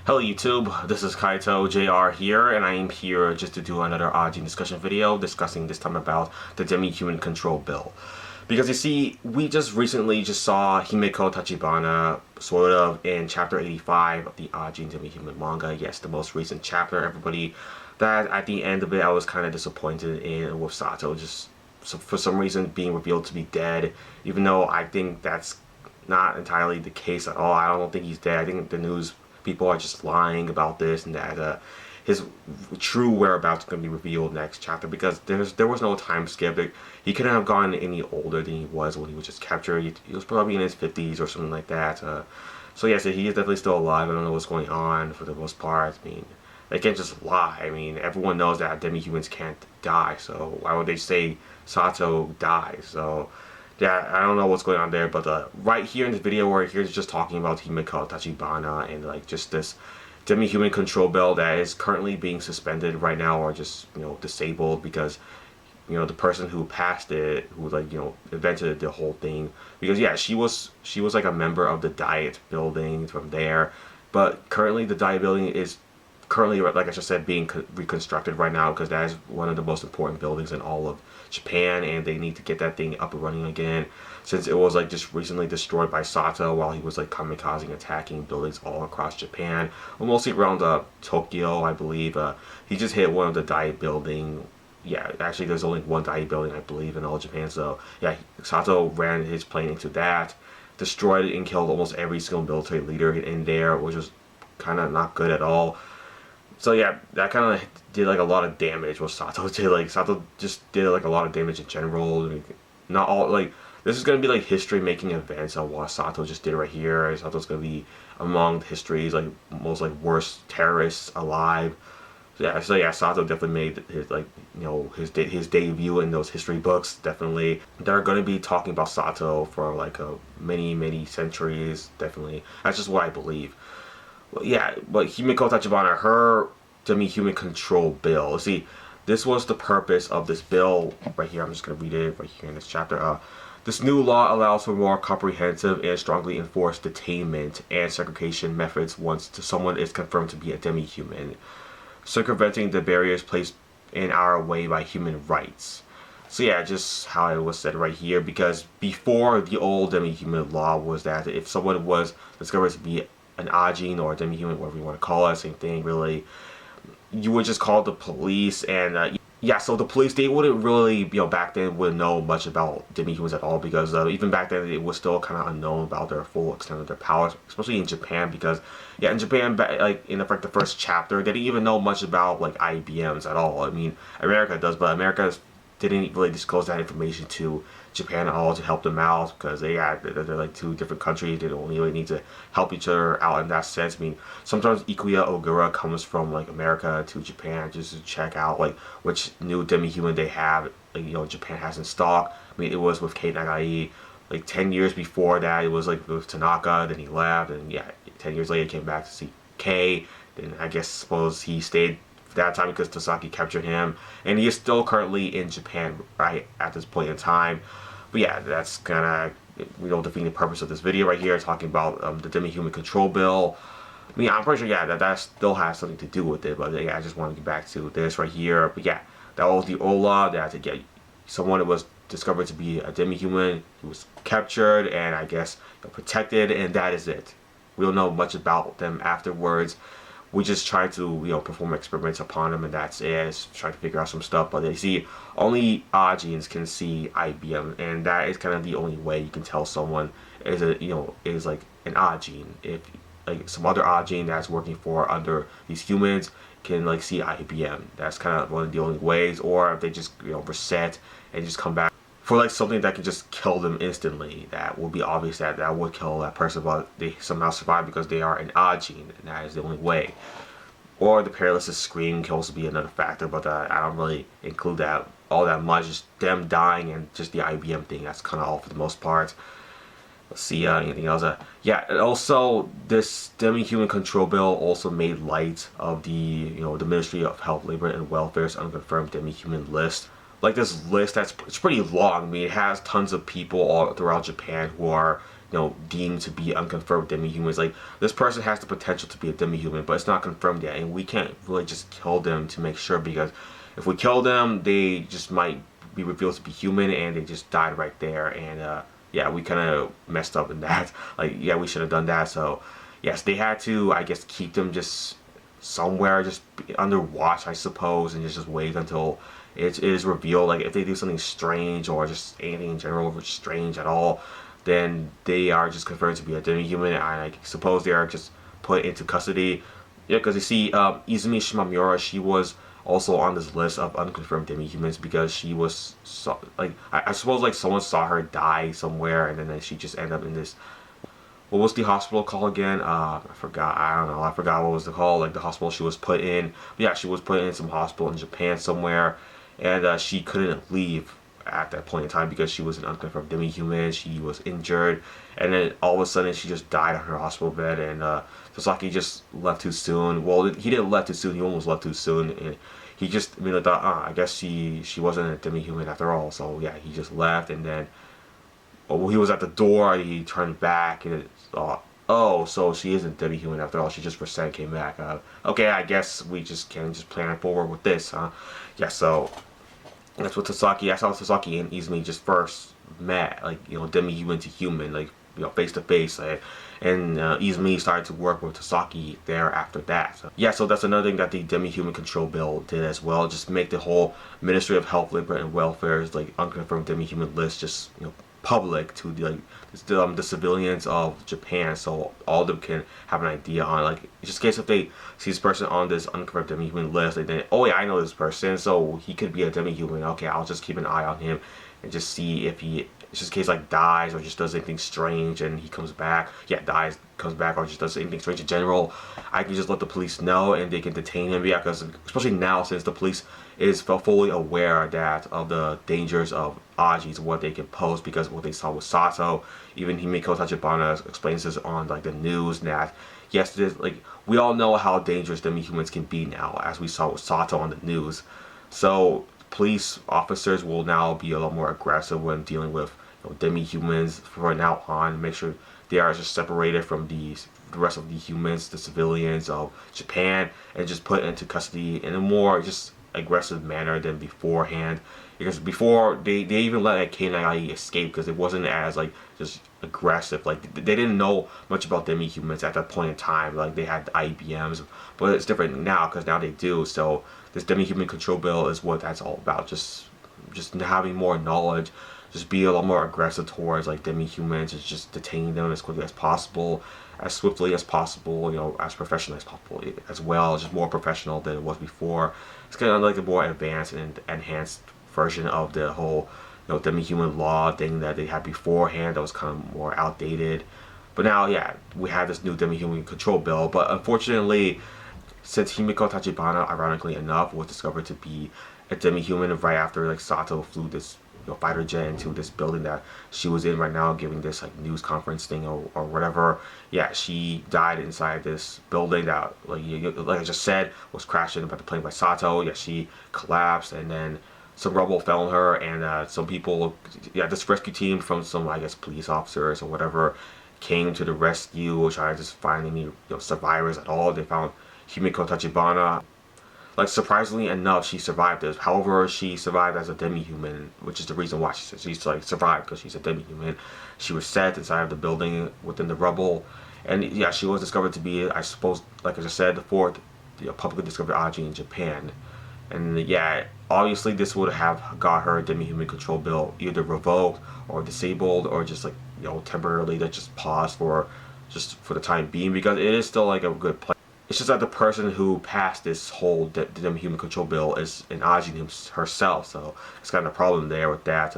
Hello YouTube, this is Kaito JR here, and I am here just to do another Ajin discussion video discussing this time about the Demi-Human Control Bill. Because you see, we just recently saw Himeko Tachibana sort of in chapter 85 of the Ajin Demi-Human manga. Yes, the most recent chapter, everybody. That at the end of it I was kind of disappointed in with Sato just for some reason being revealed to be dead, even though I think that's not entirely the case at all. I don't think he's dead. I think the news people are just lying about this and that his true whereabouts is going to be revealed next chapter, because there was no time skip. He couldn't have gotten any older than he was when he was just captured. He was probably in his 50s or something like that. So yes, he is definitely still alive. I don't know what's going on for the most part. I mean, they can't just lie. I mean, everyone knows that demi-humans can't die, so why would they say Sato dies? So yeah, I don't know what's going on there, but right here in this video, we're here just talking about Himeko Tachibana and like just this demi-human control bill that is currently being suspended right now, or just disabled, because the person who passed it, who like invented the whole thing, because yeah, she was like a member of the Diet building from there, but currently the Diet building is currently, like I just said, being reconstructed right now, because that is one of the most important buildings in all of Japan, and they need to get that thing up and running again, since it was like just recently destroyed by Sato while he was like kamikazing attacking buildings all across Japan, well, mostly around Tokyo, I believe. He just hit one of the Diet building. Yeah, actually there's only one Diet building, I believe, in all Japan. So yeah, Sato ran his plane into that, destroyed and killed almost every single military leader in there, which was kind of not good at all. So yeah, that kind of did like a lot of damage. What Sato did, like Sato just did like a lot of damage in general. I mean, not all, like, this is gonna be like history making events on what Sato just did right here. Sato's gonna be among history's like most like worst terrorists alive. So yeah, Sato definitely made his like his debut in those history books. Definitely, they're gonna be talking about Sato for like many centuries. Definitely, that's just what I believe. Well, yeah, but Himeko Tachibana, her demi-human control bill. See, this was the purpose of this bill right here. I'm just going to read it right here in this chapter. This new law allows for more comprehensive and strongly enforced detainment and segregation methods once someone is confirmed to be a demi-human, circumventing the barriers placed in our way by human rights. So yeah, just how it was said right here, because before, the old demi-human law was that if someone was discovered to be an Ajin or a demi-human, whatever you want to call it, same thing really, you would just call the police, and yeah, so the police, they wouldn't really, back then wouldn't know much about demi-humans at all, because even back then it was still kind of unknown about their full extent of their powers, especially in Japan, because yeah, in Japan, like in the first chapter, they didn't even know much about like IBMs at all. I mean, America does, but America didn't really disclose that information to Japan at all to help them out, because they're like two different countries. They don't really need to help each other out in that sense. I mean, sometimes Ikuya Ogura comes from like America to Japan just to check out like which new demi-human they have, like Japan has in stock. I mean, it was with Kei Nagai. Like 10 years before that, it was like with Tanaka. Then he left, and yeah, 10 years later he came back to see Kei. Then I guess suppose he stayed that time because Tosaki captured him, and he is still currently in Japan right at this point in time. But yeah, that's kind of defeating the purpose of this video right here, talking about the demi-human control bill. I mean, I'm pretty sure, yeah, that still has something to do with it, but yeah, I just want to get back to this right here. But yeah, that was the old law, that yeah, someone was discovered to be a demi-human, he was captured and I guess protected, and that is it. We don't know much about them afterwards. We just try to perform experiments upon them, and that's it. Just try to figure out some stuff. But they see, only Ajins can see IBM, and that is kind of the only way you can tell someone is is like an Ajin. If like some other Ajin that's working for under these humans can like see IBM, that's kind of one of the only ways. Or if they just reset and just come back for like something that can just kill them instantly, that will be obvious that would kill that person, but they somehow survive because they are an Ajin, and that is the only way. Or the paralysis scream can also be another factor, but I don't really include that all that much. Just them dying and just the IBM thing, that's kind of all for the most part. Let's see, anything else? Yeah, and also this demi-human control bill also made light of the the Ministry of Health, Labor and Welfare's unconfirmed demi-human list. Like this list, it's pretty long. I mean, it has tons of people all throughout Japan who are deemed to be unconfirmed demi-humans. Like, this person has the potential to be a demi-human, but it's not confirmed yet, and we can't really just kill them to make sure, because if we kill them, they just might be revealed to be human, and they just died right there. And yeah, we kind of messed up in that. Like, yeah, we should have done that. So yes, they had to, I guess, keep them just somewhere, just under watch, I suppose, and just wait until it is revealed. Like, if they do something strange, or just anything in general strange at all, then they are just confirmed to be a demi-human, and I suppose they are just put into custody. Yeah, because you see, Izumi Shimamura, she was also on this list of unconfirmed demi-humans, because she was like, I suppose, like, someone saw her die somewhere, and then she just ended up in this, what was the hospital called again? I forgot. I don't know. I forgot what was the call. Like, the hospital she was put in. But yeah, she was put in some hospital in Japan somewhere, and she couldn't leave at that point in time because she was an unconfirmed demi-human. She was injured, and then all of a sudden she just died on her hospital bed. And Sasaki just left too soon. Well, he didn't left too soon. He almost left too soon. And he just thought, I guess she wasn't a demi-human after all. So yeah, he just left, and then when he was at the door, he turned back and thought, oh, so she isn't demi-human after all. She just percent came back. Okay, I guess we just can just plan forward with this, huh? Yeah, so that's what Sasaki. That's how Sasaki and Izumi just first met, like, demi-human to human, like, face to face. And Izumi started to work with Sasaki there after that. So, yeah, so that's another thing that the demi-human control bill did as well. Just make the whole Ministry of Health, Labor, and Welfare's, like, unconfirmed demi-human list just public to the civilians of Japan, so all of them can have an idea on, like, just in case if they see this person on this unconfirmed demi-human list, and then, oh yeah, I know this person, so he could be a demi-human. Okay, I'll just keep an eye on him and just see if he, just in case, like, dies or just does anything strange and he comes back. Yeah, dies, comes back, or just does anything strange in general. I can just let the police know and they can detain him. Yeah, because especially now, since the police is fully aware that of the dangers of Ajis, what they can pose, because of what they saw with Sato. Even Himeko Tachibana explains this on, like, the news, that yes, like, we all know how dangerous demi-humans can be now, as we saw with Sato on the news. So police officers will now be a lot more aggressive when dealing with demi-humans from now on. Make sure they are just separated from the rest of the humans, the civilians of Japan, and just put into custody in a more just aggressive manner than beforehand. Because before, they even let, like, K9IE escape because it wasn't as, like, just aggressive. Like, they didn't know much about demi-humans at that point in time. Like, they had the IBMs, but it's different now because now they do. So this demi-human control bill is what that's all about. Just having more knowledge, just be a lot more aggressive towards, like, demi-humans, and just detaining them as quickly as possible, as swiftly as possible, as professionally as possible as well, just more professional than it was before. It's kind of like a more advanced and enhanced version of the whole, demi-human law thing that they had beforehand that was kind of more outdated. But now, yeah, we have this new demi-human control bill, but unfortunately, since Himeko Tachibana, ironically enough, was discovered to be a demi-human right after, like, Sato flew this fighter jet into this building that she was in right now, giving this, like, news conference thing or whatever. Yeah, she died inside this building that, like I just said, was crashed into by the plane by Sato. Yeah, she collapsed, and then some rubble fell on her, and some people, yeah, this rescue team from some, I guess, police officers or whatever, came to the rescue, trying to just find any survivors at all. They found Himeko Tachibana. Like, surprisingly enough, she survived this. However, she survived as a demi-human, which is the reason why she's like, survived, because she's a demi-human. She was set inside of the building within the rubble, and yeah, she was discovered to be, I suppose, like I just said, the fourth publicly discovered Ajin in Japan. And yeah, obviously this would have got her demi-human control bill either revoked or disabled, or just, like, temporarily that just paused for the time being, because it is still, like, a good place. It's just that the person who passed this whole demi-human control bill is an Ajin herself, so it's kind of a problem there with that.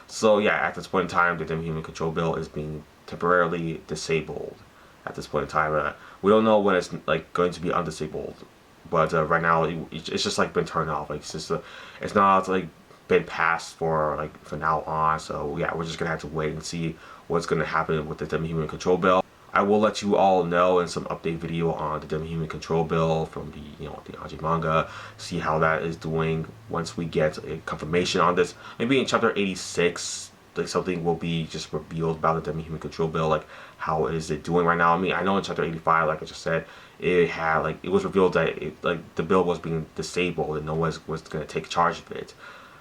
So yeah, at this point in time, the demi-human control bill is being temporarily disabled. At this point in time, we don't know when it's, like, going to be undisabled, but right now it's just, like, been turned off. Like, it's not, like, been passed for now on. So yeah, we're just gonna have to wait and see what's gonna happen with the demi-human control bill. I will let you all know in some update video on the demi-human control bill from the the Ajin manga, see how that is doing once we get a confirmation on this. Maybe in chapter 86 like something will be just revealed about the Demi-Human Control Bill, like how is it doing right now. I mean, I know in Chapter 85, like I just said, it had like it was revealed that the bill was being disabled and no one was going to take charge of it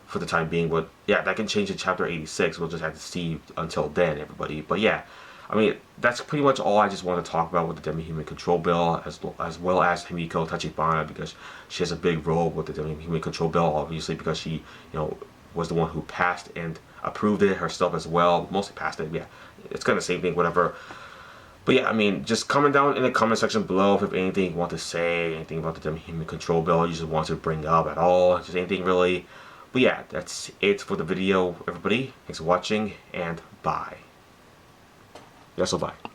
for the time being. But yeah, that can change in Chapter 86. We'll just have to see until then, everybody. But yeah, I mean, that's pretty much all I just want to talk about with the Demi-Human Control Bill, as well as Himeko Tachibana, because she has a big role with the Demi-Human Control Bill, obviously, because she, was the one who passed and approved it herself as well. Mostly passed it, yeah. It's kind of the same thing, whatever. But yeah, I mean, just comment down in the comment section below if you have anything you want to say, anything about the Demi-Human Control Bill you just want to bring up at all, just anything really. But yeah, that's it for the video, everybody. Thanks for watching, and bye. Yeah, so bye.